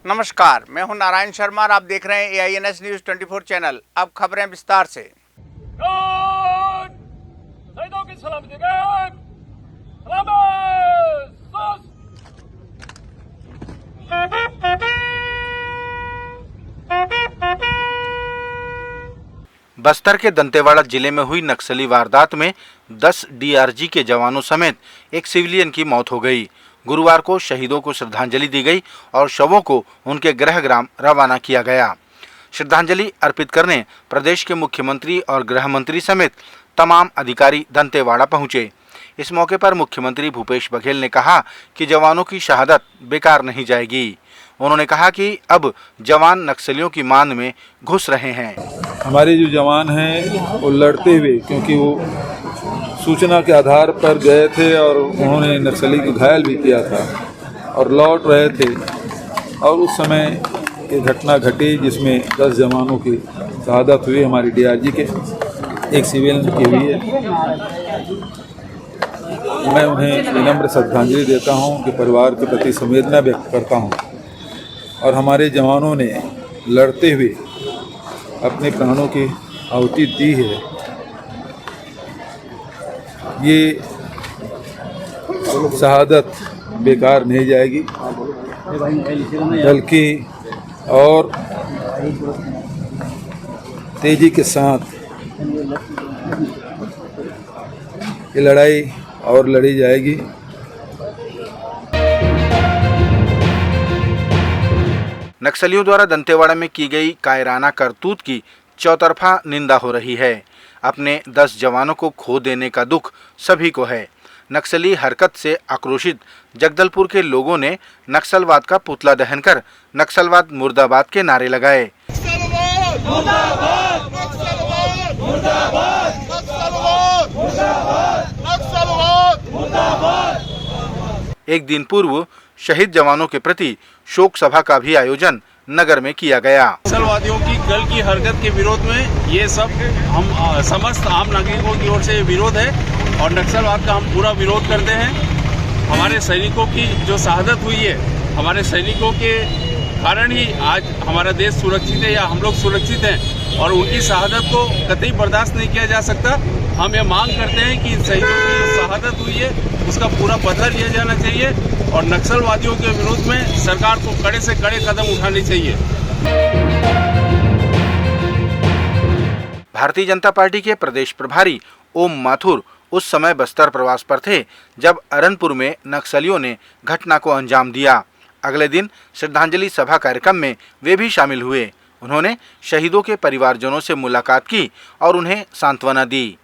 नमस्कार, मैं हूं नारायण शर्मा और आप देख रहे हैं AINS न्यूज 24 चैनल। अब खबरें विस्तार से। बस्तर के दंतेवाड़ा जिले में हुई नक्सली वारदात में 10 DRG के जवानों समेत एक सिविलियन की मौत हो गई। गुरुवार को शहीदों को श्रद्धांजलि दी गई और शवों को उनके गृह ग्राम रवाना किया गया। श्रद्धांजलि अर्पित करने प्रदेश के मुख्यमंत्री और गृह मंत्री समेत तमाम अधिकारी दंतेवाड़ा पहुंचे। इस मौके पर मुख्यमंत्री भूपेश बघेल ने कहा कि जवानों की शहादत बेकार नहीं जाएगी। उन्होंने कहा कि अब जवान नक्सलियों की मान में घुस रहे हैं। हमारे जो जवान हैं वो लड़ते हुए, क्योंकि वो सूचना के आधार पर गए थे और उन्होंने नक्सली को घायल भी किया था और लौट रहे थे और उस समय ये घटना घटी जिसमें 10 जवानों की शहादत हुई। हमारी DRG के एक सिविलियन की हुई है। मैं उन्हें विनम्र श्रद्धांजलि देता हूं कि परिवार के प्रति संवेदना व्यक्त करता हूं और हमारे जवानों ने लड़ते हुए अपने प्राणों की आहुति दी है। ये शहादत बेकार नहीं जाएगी, बल्कि और तेजी के साथ ये लड़ाई और लड़ी जाएगी। नक्सलियों द्वारा दंतेवाड़ा में की गई कायराना करतूत की चौतरफा निंदा हो रही है। अपने 10 जवानों को खो देने का दुख सभी को है। नक्सली हरकत से आक्रोशित जगदलपुर के लोगों ने नक्सलवाद का पुतला दहन कर नक्सलवाद मुर्दाबाद के नारे लगाए। एक दिन पूर्व शहीद जवानों के प्रति शोक सभा का भी आयोजन नगर में किया गया। नक्सलवादियों की कल की हरकत के विरोध में ये सब हम समस्त आम नागरिकों की ओर से विरोध है और नक्सलवाद का हम पूरा विरोध करते हैं। हमारे सैनिकों की जो शहादत हुई है, हमारे सैनिकों के कारण ही आज हमारा देश सुरक्षित है या हम लोग सुरक्षित हैं और उनकी शहादत को कतई बर्दाश्त नहीं किया जा सकता। हम ये मांग करते हैं कि इन शहीदों की जो शहादत हुई है उसका पूरा बदला लिया जाना चाहिए और नक्सलवादियों के विरोध में सरकार को कड़े से कड़े कदम उठाने चाहिए। भारतीय जनता पार्टी के प्रदेश प्रभारी ओम माथुर उस समय बस्तर प्रवास पर थे जब अरनपुर में नक्सलियों ने घटना को अंजाम दिया। अगले दिन श्रद्धांजलि सभा कार्यक्रम में वे भी शामिल हुए। उन्होंने शहीदों के परिवारजनों से मुलाकात की और उन्हें सांत्वना दी।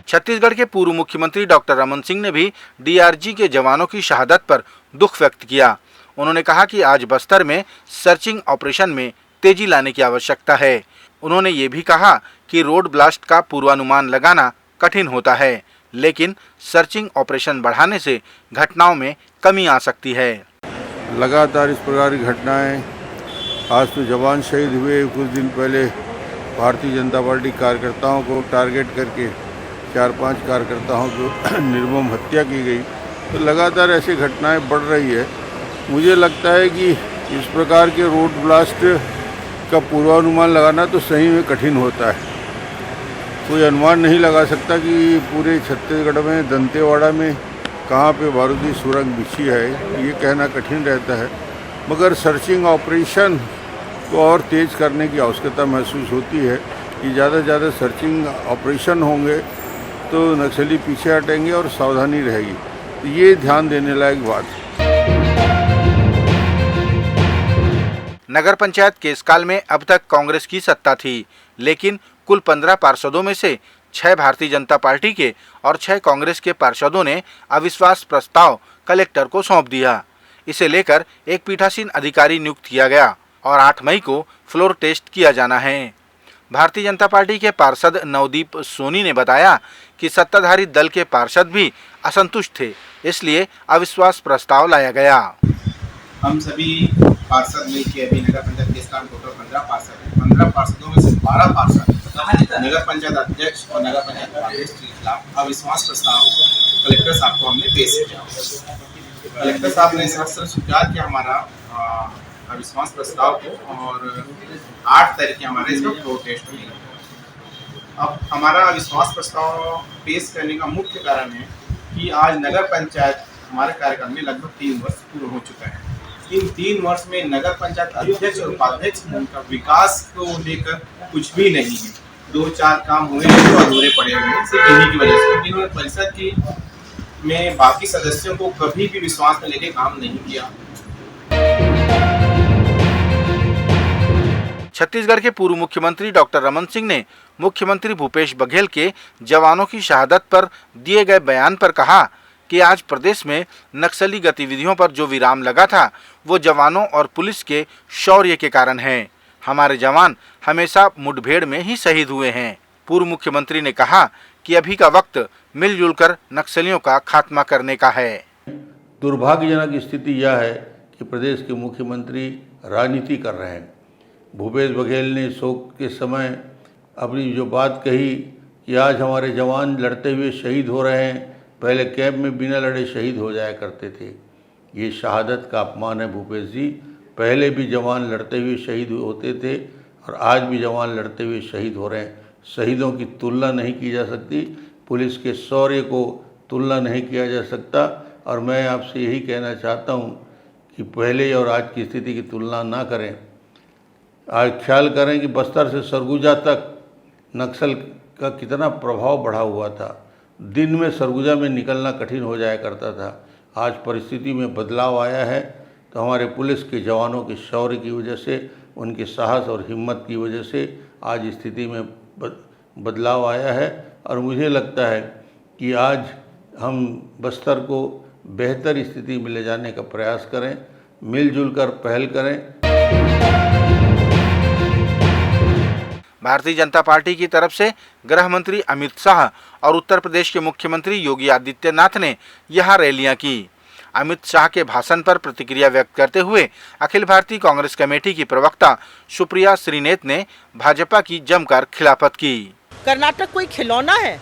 छत्तीसगढ़ के पूर्व मुख्यमंत्री डॉक्टर रमन सिंह ने भी DRG के जवानों की शहादत पर दुख व्यक्त किया। उन्होंने कहा कि आज बस्तर में सर्चिंग ऑपरेशन में तेजी लाने की आवश्यकता है। उन्होंने ये भी कहा कि रोड ब्लास्ट का पूर्वानुमान लगाना कठिन होता है, लेकिन सर्चिंग ऑपरेशन बढ़ाने से घटनाओं में कमी आ सकती है। लगातार इस प्रकार की घटनाएं, आज तो जवान शहीद हुए, कुछ दिन पहले भारतीय जनता पार्टी कार्यकर्ताओं को टारगेट करके 4-5 कार्यकर्ताओं को निर्मम हत्या की गई। तो लगातार ऐसी घटनाएं बढ़ रही है। मुझे लगता है कि इस प्रकार के रोड ब्लास्ट का पूर्वानुमान लगाना तो सही में कठिन होता है। कोई अनुमान नहीं लगा सकता कि पूरे छत्तीसगढ़ में दंतेवाड़ा में कहाँ पे बारूदी सुरंग बिछी है, ये कहना कठिन रहता है। मगर सर्चिंग ऑपरेशन को और तेज़ करने की आवश्यकता महसूस होती है कि ज़्यादा से ज़्यादा सर्चिंग ऑपरेशन होंगे तो नक्सली पीछे हटेंगे और सावधानी रहेगी। तो ये ध्यान देने लायक बात है। नगर पंचायत केसकाल में अब तक कांग्रेस की सत्ता थी, लेकिन कुल 15 पार्षदों में से 6 भारतीय जनता पार्टी के और 6 कांग्रेस के पार्षदों ने अविश्वास प्रस्ताव कलेक्टर को सौंप दिया। इसे लेकर एक पीठासीन अधिकारी नियुक्त किया गया और 8 मई को फ्लोर टेस्ट किया जाना है। भारतीय जनता पार्टी के पार्षद नवदीप सोनी ने बताया कि सत्ताधारी दल के पार्षद भी असंतुष्ट थे, इसलिए अविश्वास प्रस्ताव लाया गया। हम सभी पार्षद मिलकर अभी नगर पंचायत केसकाल टोटल 15 पार्षद हैं। 15 पार्षदों में से 12 पार्षद नगर पंचायत अध्यक्ष और नगर पंचायत उपाध्यक्ष के खिलाफ अविश्वास प्रस्ताव कलेक्टर साहब को हमने पेश किया। कलेक्टर साहब ने सर स्वीकार किया हमारा अविश्वास प्रस्ताव को और 8 तारीख की हमारे इसका प्रोटेस्ट हुई। अब हमारा अविश्वास प्रस्ताव पेश करने का मुख्य कारण है कि आज नगर पंचायत हमारे कार्यकाल में लगभग 3 वर्ष पूर्ण हो चुका है। इन 3 वर्ष में नगर पंचायत अध्यक्ष और उपाध्यक्ष का विकास को लेकर कुछ भी नहीं है। 2-4 काम हुए हैं जो अधूरे पड़े हुए हैं, सिर्फ इन्हीं की वजह से। इन्होंने परिषद की में बाकी सदस्यों को कभी भी विश्वास में लेके काम नहीं किया। छत्तीसगढ़ के पूर्व मुख्यमंत्री डॉक्टर रमन सिंह ने मुख्यमंत्री भूपेश बघेल के जवानों की शहादत पर दिए गए बयान पर कहा कि आज प्रदेश में नक्सली गतिविधियों पर जो विराम लगा था वो जवानों और पुलिस के शौर्य के कारण है। हमारे जवान हमेशा मुठभेड़ में ही शहीद हुए हैं। पूर्व मुख्यमंत्री ने कहा कि अभी का वक्त मिलजुल कर नक्सलियों का खात्मा करने का है। दुर्भाग्यजनक स्थिति यह है कि प्रदेश के मुख्यमंत्री राजनीति कर रहे हैं। भूपेश बघेल ने शोक के समय अपनी जो बात कही कि आज हमारे जवान लड़ते हुए शहीद हो रहे हैं, पहले कैंप में बिना लड़े शहीद हो जाया करते थे, ये शहादत का अपमान है। भूपेश जी, पहले भी जवान लड़ते हुए शहीद होते थे और आज भी जवान लड़ते हुए शहीद हो रहे हैं। शहीदों की तुलना नहीं की जा सकती, पुलिस के शौर्य को तुलना नहीं किया जा सकता। और मैं आपसे यही कहना चाहता हूँ कि पहले और आज की स्थिति की तुलना ना करें। आज ख्याल करें कि बस्तर से सरगुजा तक नक्सल का कितना प्रभाव बढ़ा हुआ था। दिन में सरगुजा में निकलना कठिन हो जाया करता था। आज परिस्थिति में बदलाव आया है तो हमारे पुलिस के जवानों के शौर्य की वजह से, उनके साहस और हिम्मत की वजह से आज स्थिति में बदलाव आया है। और मुझे लगता है कि आज हम बस्तर को बेहतर स्थिति में ले जाने का प्रयास करें, मिलजुल कर पहल करें। भारतीय जनता पार्टी की तरफ से गृह मंत्री अमित शाह और उत्तर प्रदेश के मुख्यमंत्री योगी आदित्यनाथ ने यहां रैलियां की। अमित शाह के भाषण पर प्रतिक्रिया व्यक्त करते हुए अखिल भारतीय कांग्रेस कमेटी की प्रवक्ता सुप्रिया श्रीनेत ने भाजपा की जमकर खिलाफत की। कर्नाटक कोई खिलौना है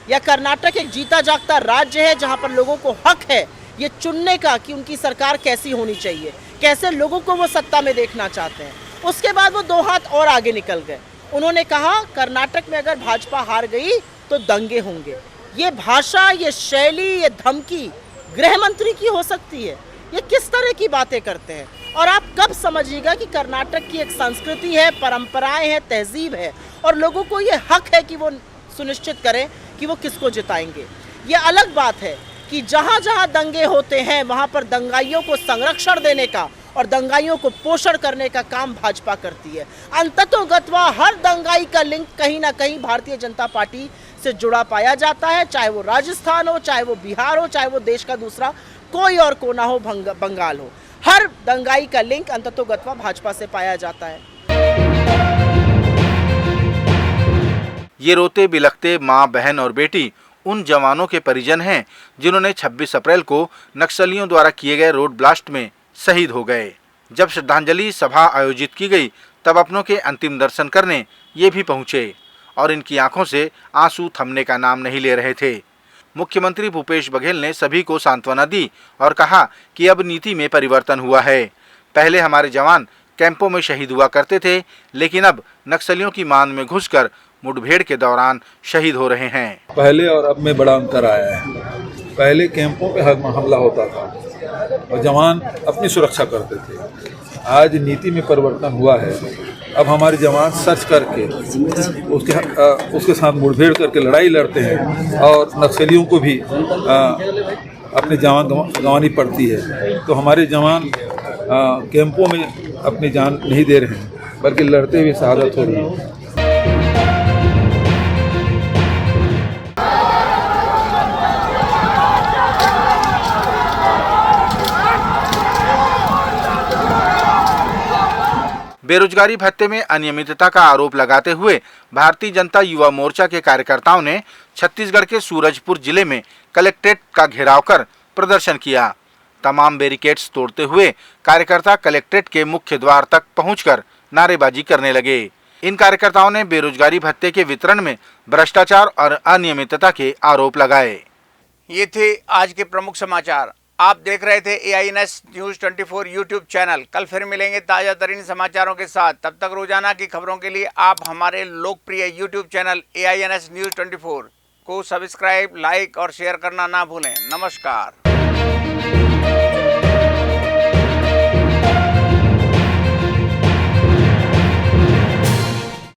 या कर्नाटक एक जीता जागता राज्य है जहां पर लोगों को हक है ये चुनने का कि उनकी सरकार कैसी होनी चाहिए, कैसे लोगों को वो सत्ता में देखना चाहते हैं। उसके बाद वो 2 हाथ और आगे निकल गए। उन्होंने कहा कर्नाटक में अगर भाजपा हार गई तो दंगे होंगे। ये भाषा, ये शैली, ये धमकी गृह मंत्री की हो सकती है? ये किस तरह की बातें करते हैं? और आप कब समझिएगा कि कर्नाटक की एक संस्कृति है, परंपराएं हैं, तहजीब है और लोगों को ये हक है कि वो सुनिश्चित करें कि वो किसको जिताएंगे। ये अलग बात है कि जहां जहां दंगे होते हैं वहां पर दंगाइयों को संरक्षण देने का और दंगाइयों को पोषण करने का काम भाजपा करती है। अंततोगत्वा हर दंगाई का लिंक कहीं ना कहीं भारतीय जनता पार्टी से जुड़ा पाया जाता है, चाहे वो राजस्थान हो, चाहे वो बिहार हो, चाहे वो देश का दूसरा कोई और कोना हो, बंगाल हो। हर दंगाई का लिंक अंततोगत्वा भाजपा से पाया जाता है। ये रोते बिलखते माँ, बहन और बेटी उन जवानों के परिजन हैं जिन्होंने 26 अप्रैल को नक्सलियों द्वारा किए गए रोड ब्लास्ट में शहीद हो गए। जब श्रद्धांजलि सभा आयोजित की गई तब अपनों के अंतिम दर्शन करने ये भी पहुंचे और इनकी आंखों से आंसू थमने का नाम नहीं ले रहे थे। मुख्यमंत्री भूपेश बघेल ने सभी को सांत्वना दी और कहा कि अब नीति में परिवर्तन हुआ है। पहले हमारे जवान कैंपों में शहीद हुआ करते थे, लेकिन अब नक्सलियों की मान में घुसकर मुठभेड़ के दौरान शहीद हो रहे हैं। पहले और अब में बड़ा अंतर आया है। पहले कैंपों पे हमला होता था और जवान अपनी सुरक्षा करते थे। आज नीति में परिवर्तन हुआ है। अब हमारे जवान सर्च करके उसके साथ मुठभेड़ करके लड़ाई लड़ते हैं और नक्सलियों को भी अपने जान गंवानी पड़ती है। तो हमारे जवान कैंपों में अपनी जान नहीं दे रहे हैं बल्कि लड़ते हुए शहादत हो रही है। बेरोजगारी भत्ते में अनियमितता का आरोप लगाते हुए भारतीय जनता युवा मोर्चा के कार्यकर्ताओं ने छत्तीसगढ़ के सूरजपुर जिले में कलेक्ट्रेट का घेराव कर प्रदर्शन किया। तमाम बैरिकेड्स तोड़ते हुए कार्यकर्ता कलेक्ट्रेट के मुख्य द्वार तक पहुंचकर नारेबाजी करने लगे। इन कार्यकर्ताओं ने बेरोजगारी भत्ते के वितरण में भ्रष्टाचार और अनियमितता के आरोप लगाए। ये थे आज के प्रमुख समाचार। आप देख रहे थे AINS न्यूज़ 24 यूट्यूब चैनल। कल फिर मिलेंगे ताज़ा तरीन समाचारों के साथ। तब तक रोजाना की खबरों के लिए आप हमारे लोकप्रिय यूट्यूब चैनल AINS न्यूज़ 24 को सब्सक्राइब, लाइक और शेयर करना ना भूलें। नमस्कार।